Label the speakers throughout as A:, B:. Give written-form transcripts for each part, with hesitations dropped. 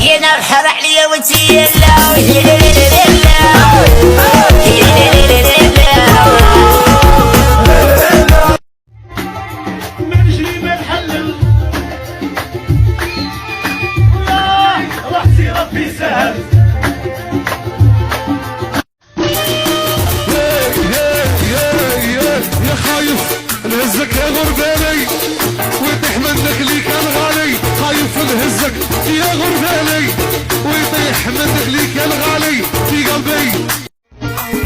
A: يا نار حر عليا وانتي لا
B: نهزك يا غربالي ويطيح منك اللي كان غالي. خايف نهزك يا غربالي ويطيح منك اللي كان غالي في قلبي.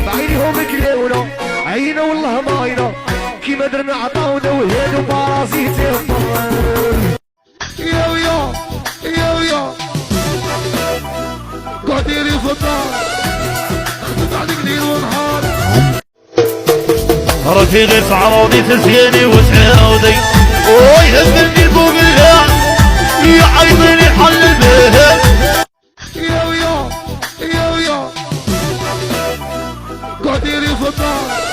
B: بعينهم كلاونا عينا والله ماينا كيما درنا عطاونا وهادو بارازيتي. يا ويا يا ويا قادري في الدار خدت عليك ليل ونهار.
C: رفيقي في عروضي تسقيني وتعاودي ويهمني البوبيان يعيطني حل البهان.
B: يا ويا يا ويا قادري في الدار